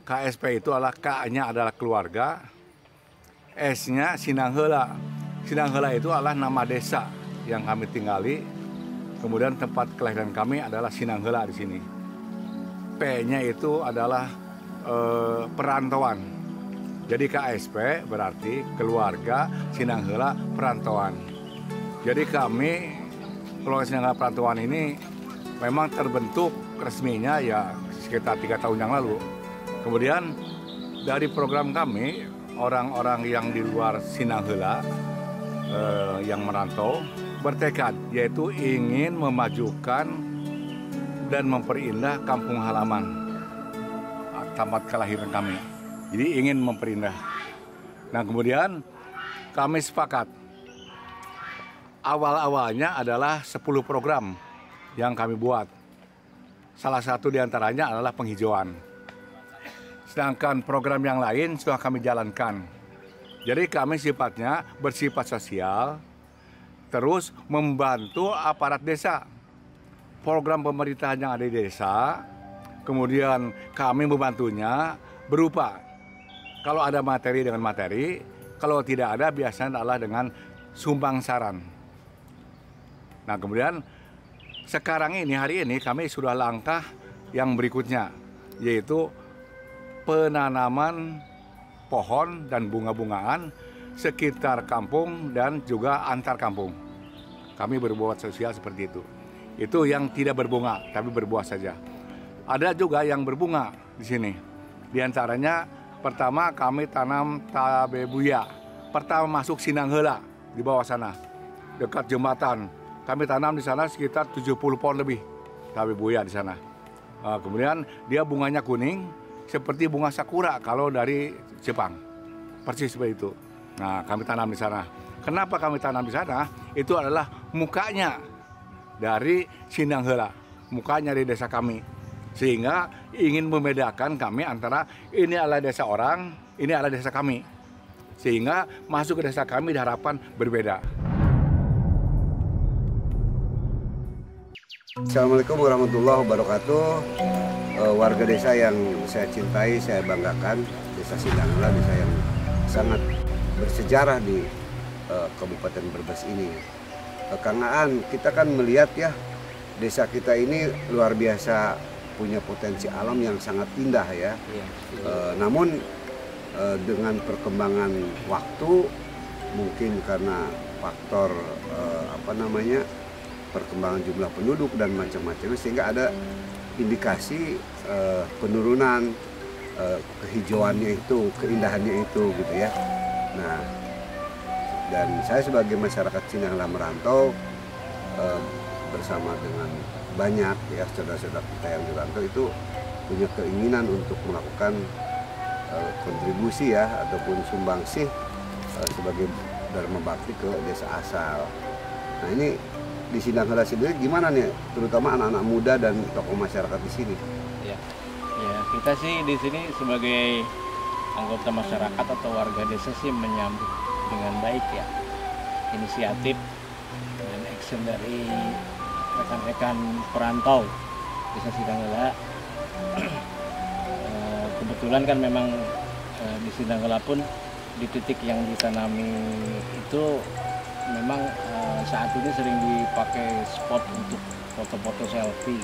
KSP itu adalah K-nya adalah keluarga, S-nya Sinangheula. Sinangheula itu adalah nama desa yang kami tinggali. Kemudian tempat kelahiran kami adalah Sinangheula di sini. P-nya itu adalah perantauan. Jadi KSP berarti keluarga Sinangheula perantauan. Jadi kami keluarga Sinangheula perantauan ini memang terbentuk resminya ya sekitar 3 tahun yang lalu. Kemudian dari program kami, orang-orang yang di luar Sinangheula yang merantau bertekad yaitu ingin memajukan dan memperindah kampung halaman tempat kelahiran kami. Jadi ingin memperindah. Nah kemudian kami sepakat. Awal-awalnya adalah 10 program yang kami buat. Salah satu diantaranya adalah penghijauan. Sedangkan program yang lain sudah kami jalankan. Jadi kami sifatnya bersifat sosial, terus membantu aparat desa. Program pemerintahan yang ada di desa, kemudian kami membantunya berupa, kalau ada materi dengan materi, kalau tidak ada biasanya adalah dengan sumbang saran. Nah kemudian sekarang ini, hari ini kami sudah langkah yang berikutnya, yaitu penanaman pohon dan bunga-bungaan sekitar kampung dan juga antar kampung. Kami berbuat sosial seperti itu. Itu yang tidak berbunga, tapi berbuah saja. Ada juga yang berbunga di sini. Di antaranya pertama kami tanam tabebuya. Pertama masuk Sinangheula di bawah sana, dekat jembatan. Kami tanam di sana sekitar 70 pohon lebih tabebuya di sana. Kemudian dia bunganya kuning, seperti bunga sakura kalau dari Jepang, persis seperti itu. Nah, kami tanam di sana. Kenapa kami tanam di sana? Itu adalah mukanya dari Sinangheula, mukanya dari desa kami, sehingga ingin membedakan kami antara ini adalah desa orang, ini adalah desa kami, sehingga masuk ke desa kami diharapkan berbeda. Assalamualaikum warahmatullahi wabarakatuh. Warga desa yang saya cintai, saya banggakan, desa Sinangheula, desa yang sangat bersejarah di Kabupaten Brebes ini. Kang Aan, kita kan melihat ya, desa kita ini luar biasa punya potensi alam yang sangat indah ya. Namun dengan perkembangan waktu, mungkin karena faktor perkembangan jumlah penduduk dan macam-macam, sehingga ada indikasi penurunan kehijauannya itu, keindahannya itu gitu ya. Nah, dan saya sebagai masyarakat Sinangheula merantau bersama dengan banyak ya saudara-saudara kita yang dirantau itu punya keinginan untuk melakukan kontribusi ya ataupun sumbangsih sebagai dharma bakti ke desa asal. Nah ini di Sinangheula sendiri gimana nih, terutama anak-anak muda dan tokoh masyarakat di sini? Ya, kita sih di sini sebagai anggota masyarakat atau warga desa sih menyambut dengan baik ya inisiatif dan action dari rekan-rekan perantau desa Sinangheula. Kebetulan kan memang di Sinangheula pun di titik yang ditanami itu memang saat ini sering dipakai spot untuk foto-foto selfie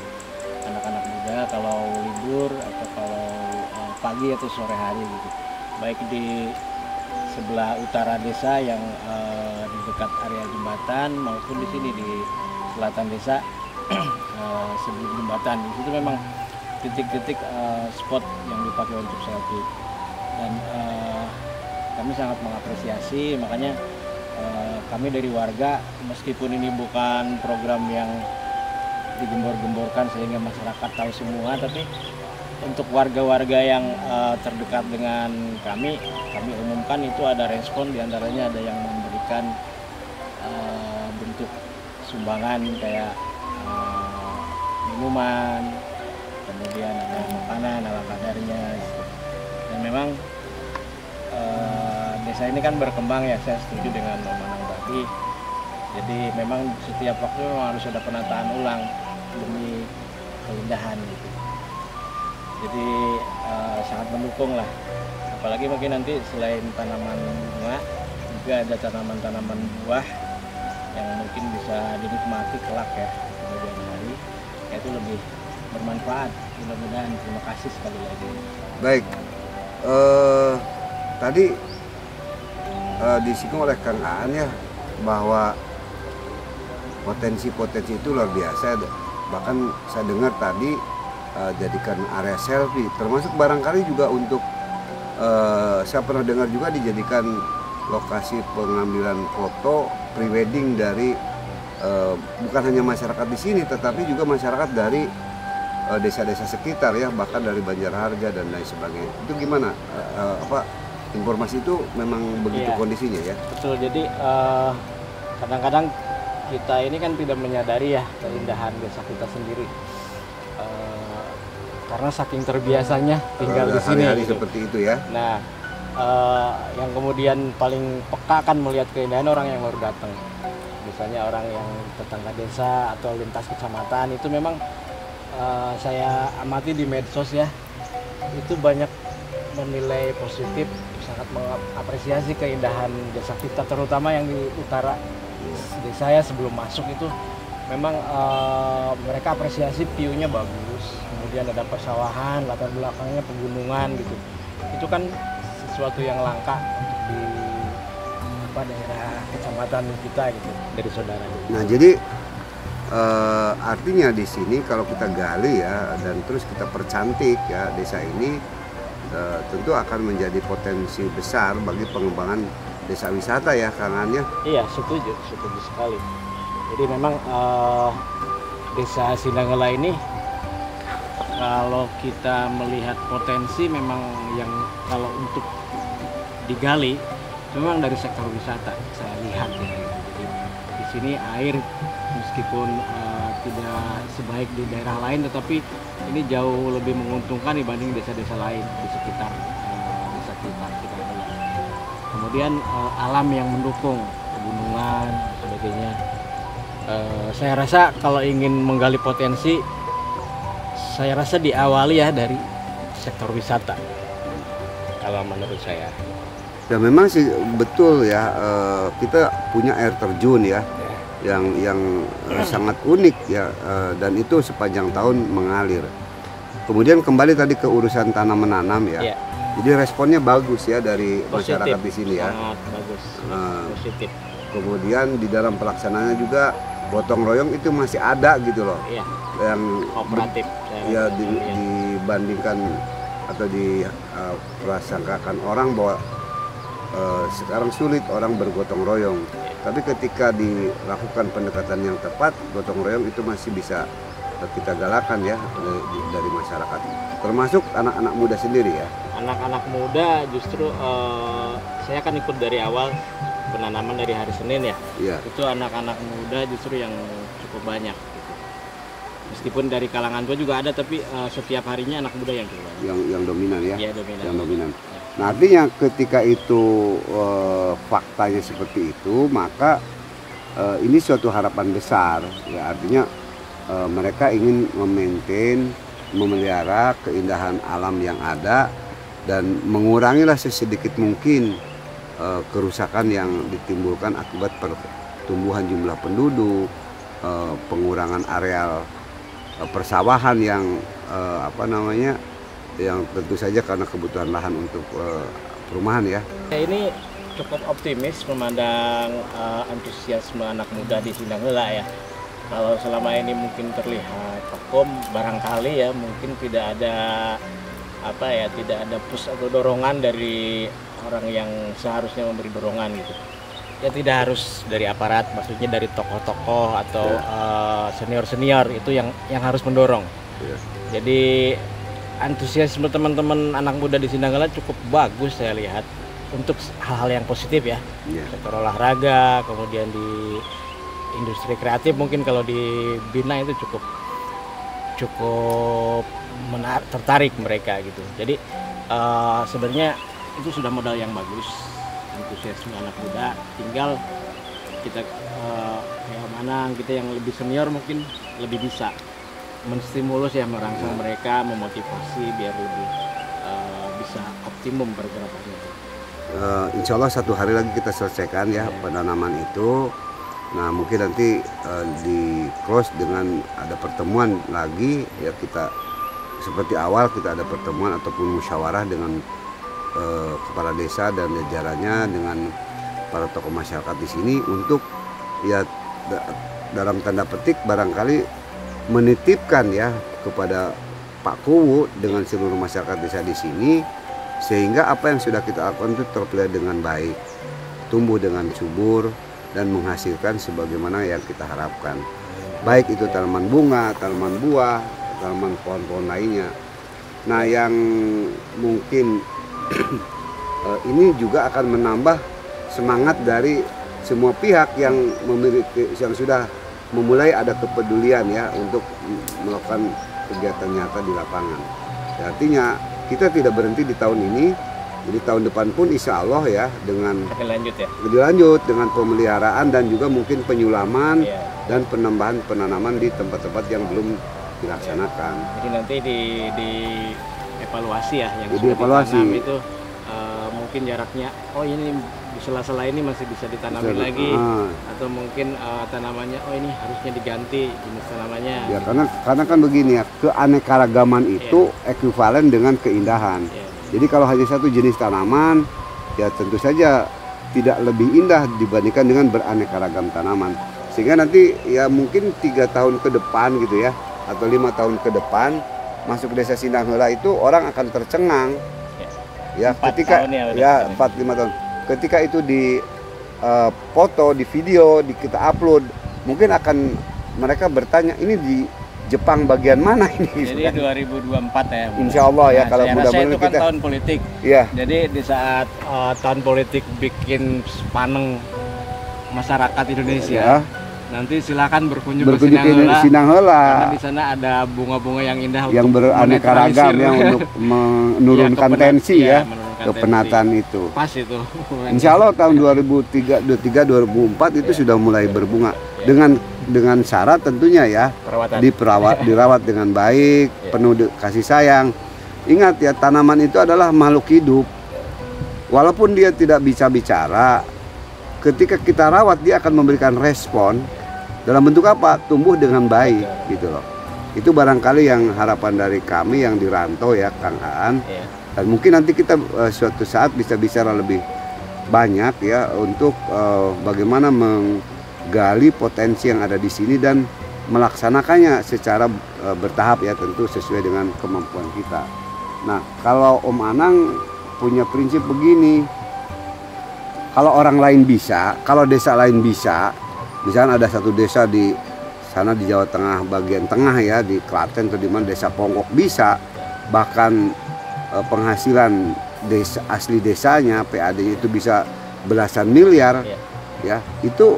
anak-anak muda kalau libur atau kalau pagi atau sore hari gitu. Baik di sebelah utara desa yang di dekat area jembatan maupun di sini di selatan desa sebelum jembatan. Di situ memang titik-titik spot yang dipakai untuk selfie. Dan kami sangat mengapresiasi, makanya kami dari warga, meskipun ini bukan program yang digembor-gemborkan sehingga masyarakat tahu semua, tapi untuk warga-warga yang terdekat dengan kami umumkan itu ada respon, diantaranya ada yang memberikan bentuk sumbangan kayak minuman, kemudian ada makanan ala kadarnya gitu. Dan memang desa ini kan berkembang ya, saya setuju dengan Manang Bagi. Jadi memang setiap waktu memang harus ada penataan ulang demi keindahan gitu. Jadi sangat mendukung lah. Apalagi mungkin nanti selain tanaman bunga juga ada tanaman-tanaman buah yang mungkin bisa dinikmati kelak ya kemudian hari, yaitu lebih bermanfaat. Mudah-mudahan. Terima kasih sekali lagi. Baik, tadi disinggung oleh Kang Aan ya bahwa potensi-potensi itu luar biasa. Bahkan saya dengar tadi jadikan area selfie, termasuk barangkali juga untuk saya pernah dengar juga dijadikan lokasi pengambilan foto prewedding dari bukan hanya masyarakat di sini, tetapi juga masyarakat dari desa-desa sekitar ya, bahkan dari Banjarharga dan lain sebagainya. Itu gimana? Informasi itu memang begitu kondisinya ya? Betul. Jadi kadang-kadang kita ini kan tidak menyadari ya keindahan desa kita sendiri. Karena saking terbiasanya tinggal di sini hari-hari gitu. Seperti itu ya. Nah, yang kemudian paling peka kan melihat keindahan orang yang baru datang. Misalnya orang yang tetangga desa atau lintas kecamatan itu memang saya amati di medsos ya. Itu banyak menilai positif, sangat mengapresiasi keindahan desa kita, terutama yang di utara desa saya sebelum masuk itu memang mereka apresiasi view-nya bagus, kemudian ada persawahan, latar belakangnya pegunungan gitu. Itu kan sesuatu yang langka di daerah kecamatan kita gitu dari saudara. Nah jadi artinya di sini kalau kita gali ya dan terus kita percantik ya desa ini, tentu akan menjadi potensi besar bagi pengembangan desa wisata ya Kang Aan ya. Iya, setuju sekali. Jadi memang desa Sindanggala ini kalau kita melihat potensi memang yang kalau untuk digali memang dari sektor wisata saya lihat ya. Jadi di sini air meskipun tidak sebaik di daerah lain, tetapi ini jauh lebih menguntungkan dibanding desa-desa lain di sekitar desa kita. Kemudian alam yang mendukung, pegunungan dan sebagainya. Saya rasa kalau ingin menggali potensi, saya rasa diawali ya dari sektor wisata. Kalau menurut saya. Ya memang sih betul ya, kita punya air terjun ya, yang sangat unik ya, dan itu sepanjang tahun mengalir. Kemudian kembali tadi ke urusan tanam menanam ya. Jadi responnya bagus ya dari masyarakat di sini ya. Sangat bagus, positif. Kemudian di dalam pelaksanaannya juga gotong royong itu masih ada gitu loh. Iya. Yang kooperatif. Ya dibandingkan atau diprasangkakan orang bahwa sekarang sulit orang bergotong royong. Tapi ketika dilakukan pendekatan yang tepat, gotong royong itu masih bisa kita galakan ya dari masyarakat. Termasuk anak-anak muda sendiri ya. Anak-anak muda justru saya kan ikut dari awal penanaman dari hari Senin ya. Iya. Itu anak-anak muda justru yang cukup banyak. Gitu. Meskipun dari kalangan tua juga ada, tapi setiap harinya anak muda yang cukup banyak. Yang dominan ya. Iya, dominan. Yang dominan. Nah artinya ketika itu faktanya seperti itu, maka ini suatu harapan besar. Ya artinya mereka ingin memaintain, memelihara keindahan alam yang ada dan mengurangilah sesedikit mungkin kerusakan yang ditimbulkan akibat pertumbuhan jumlah penduduk, pengurangan areal persawahan yang yang tentu saja karena kebutuhan lahan untuk perumahan ya. Ini cukup optimis memandang antusiasme anak muda di Sindanggala ya. Kalau selama ini mungkin terlihat vakum, barangkali ya mungkin tidak ada tidak ada push atau dorongan dari orang yang seharusnya memberi dorongan gitu. Ya tidak harus dari aparat, maksudnya dari tokoh-tokoh atau senior-senior itu yang harus mendorong. Jadi antusiasme teman-teman anak muda di Sindanggala cukup bagus saya lihat untuk hal-hal yang positif ya. Sektor olahraga, kemudian di industri kreatif mungkin kalau dibina itu cukup tertarik mereka gitu. Jadi sebenarnya itu sudah modal yang bagus, antusiasme anak muda. Tinggal kita kayak mana kita yang lebih senior mungkin lebih bisa menstimulus ya, merangsang mereka, memotivasi biar lebih bisa optimum pergerakannya. Insya Allah satu hari lagi kita selesaikan ya penanaman itu. Nah mungkin nanti di close dengan ada pertemuan lagi ya, kita seperti awal kita ada pertemuan ataupun musyawarah dengan kepala desa dan jajarannya, dengan para tokoh masyarakat di sini untuk ya dalam tanda petik barangkali menitipkan ya kepada Pak Kuwu dengan seluruh masyarakat desa di sini, sehingga apa yang sudah kita lakukan itu terpelihara dengan baik, tumbuh dengan subur dan menghasilkan sebagaimana yang kita harapkan. Baik itu tanaman bunga, tanaman buah, tanaman pohon-pohon lainnya. Nah, yang mungkin ini juga akan menambah semangat dari semua pihak yang memiliki, yang sudah memulai ada kepedulian ya untuk melakukan kegiatan nyata di lapangan. Ya, artinya kita tidak berhenti di tahun ini, jadi tahun depan pun insya Allah ya dengan dilanjut dengan pemeliharaan dan juga mungkin penyulaman dan penambahan penanaman di tempat-tempat yang belum dilaksanakan. Jadi nanti di evaluasi ya, yang jadi sudah evaluasi ditanam itu mungkin jaraknya, oh ini di sela-sela ini masih bisa ditanamin lagi, atau mungkin tanamannya, oh ini harusnya diganti jenis tanamannya. Ya karena kan begini ya, keanekaragaman itu ekuivalen dengan keindahan. Jadi kalau hanya satu jenis tanaman, ya tentu saja tidak lebih indah dibandingkan dengan beraneka ragam tanaman. Sehingga nanti ya mungkin 3 tahun ke depan gitu ya, atau 5 tahun ke depan masuk desa Sindang Heula itu orang akan tercengang. Ya ketika 4-5 tahun. Ketika itu di foto, di video, kita upload, mungkin akan mereka bertanya ini di Jepang bagian mana ini? Jadi 2024 ya. Insya Allah ya, kalau mudah-mudahan itu kan kita tahun politik. Iya. Jadi di saat tahun politik bikin sepaneng masyarakat Indonesia, nanti silakan berkunjung ke Sindang Heula. Karena di sana ada bunga-bunga yang indah yang beraneka ragam ya untuk menurunkan tensi ya, kepenatan itu. Pas itu. Insya Allah tahun 2003-2004 itu sudah mulai berbunga dengan syarat tentunya ya dirawat dengan baik, penuh kasih sayang. Ingat ya, tanaman itu adalah makhluk hidup. Walaupun dia tidak bisa bicara, ketika kita rawat dia akan memberikan respon dalam bentuk apa? Tumbuh dengan baik gitu loh. Itu barangkali yang harapan dari kami yang di rantau ya, Kang Aan. Dan mungkin nanti kita suatu saat bisa bicara lebih banyak ya untuk bagaimana menggali potensi yang ada di sini dan melaksanakannya secara bertahap ya, tentu sesuai dengan kemampuan kita. Nah, kalau Om Anang punya prinsip begini, kalau orang lain bisa, kalau desa lain bisa, misalnya ada satu desa di sana di Jawa Tengah bagian tengah ya, di Klaten atau di mana, desa Ponggok bisa, bahkan penghasilan desa asli desanya PAD itu bisa belasan miliar ya, itu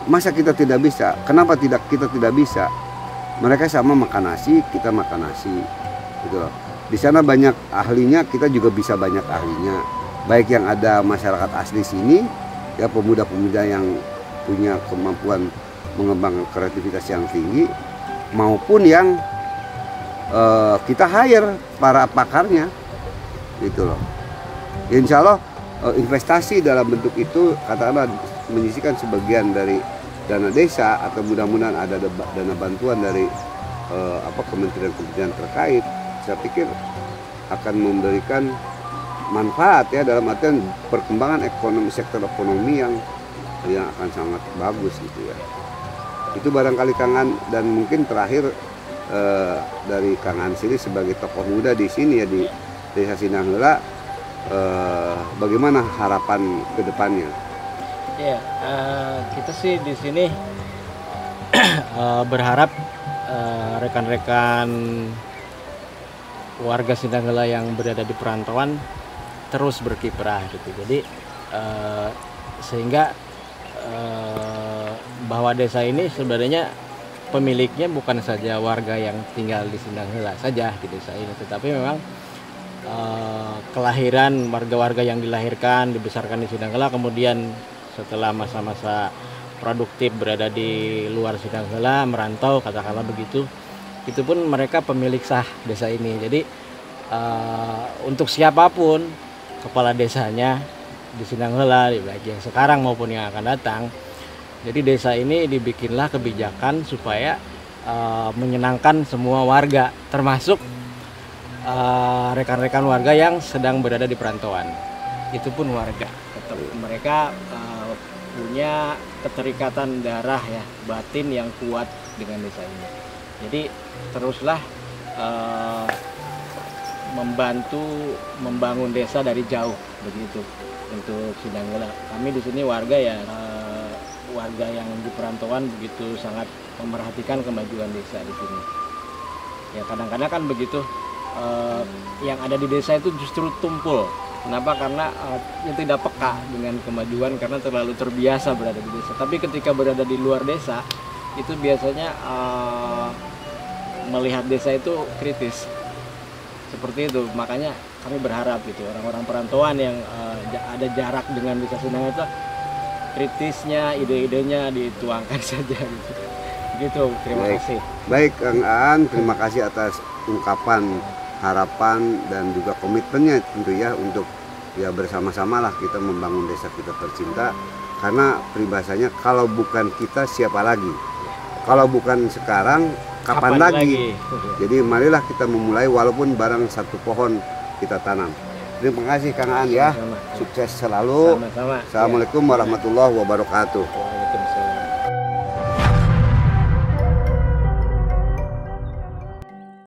masa kita tidak bisa? Kenapa kita tidak bisa? Mereka sama makan nasi, kita makan nasi gitu loh. Di sana banyak ahlinya, kita juga bisa banyak ahlinya, baik yang ada masyarakat asli sini ya, pemuda-pemuda yang punya kemampuan mengembangkan kreativitas yang tinggi, maupun yang kita hire para pakarnya gitu loh. Ya, insya Allah investasi dalam bentuk itu katakanlah menyisihkan sebagian dari dana desa, atau mudah-mudahan ada dana bantuan dari kementerian-kementerian terkait, saya pikir akan memberikan manfaat ya, dalam artian perkembangan ekonomi, sektor ekonomi yang akan sangat bagus gitu ya. Itu barangkali Kangan, dan mungkin terakhir dari Kangan sini sebagai tokoh muda di sini ya, di Desa Sindang Heula, bagaimana harapan ke depannya? Ya, kita sih di sini berharap rekan-rekan warga Sindang Heula yang berada di perantauan terus berkiprah gitu. Jadi sehingga bahwa desa ini sebenarnya pemiliknya bukan saja warga yang tinggal di Sindang Heula saja di desa ini, tetapi memang kelahiran warga-warga yang dilahirkan, dibesarkan di Sindang Heula, kemudian setelah masa-masa produktif berada di luar Sinanggala, merantau katakanlah begitu, itu pun mereka pemilik sah desa ini. Jadi untuk siapapun kepala desanya di Sinanggala, baik yang sekarang maupun yang akan datang, jadi desa ini dibikinlah kebijakan supaya menyenangkan semua warga, termasuk rekan-rekan warga yang sedang berada di perantauan. Itu pun warga, tetap mereka punya keterikatan darah ya, batin yang kuat dengan desa ini. Jadi teruslah membantu membangun desa dari jauh begitu untuk Sinanggala. Kami di sini warga ya, warga yang di perantauan begitu sangat memerhatikan kemajuan desa di sini. Ya kadang-kadang kan begitu, yang ada di desa itu justru tumpul. Kenapa? Karena yang tidak peka dengan kemajuan karena terlalu terbiasa berada di desa. Tapi ketika berada di luar desa itu biasanya melihat desa itu kritis. Seperti itu. Makanya kami berharap gitu orang-orang perantauan yang ada jarak dengan desa Sinanggala itu kritisnya, ide-idenya dituangkan saja gitu. Gitu, terima kasih. Baik Kang Aan, terima kasih atas ungkapan harapan dan juga komitmennya tentu ya untuk ya bersama-sama lah kita membangun desa kita tercinta. Karena peribahasanya kalau bukan kita siapa lagi? Kalau bukan sekarang kapan lagi? Jadi marilah kita memulai walaupun barang satu pohon kita tanam. Terima kasih Kang Aan ya. Sama-sama. Sukses selalu. Sama-sama. Assalamualaikum warahmatullahi wabarakatuh. Waalaikumsalam.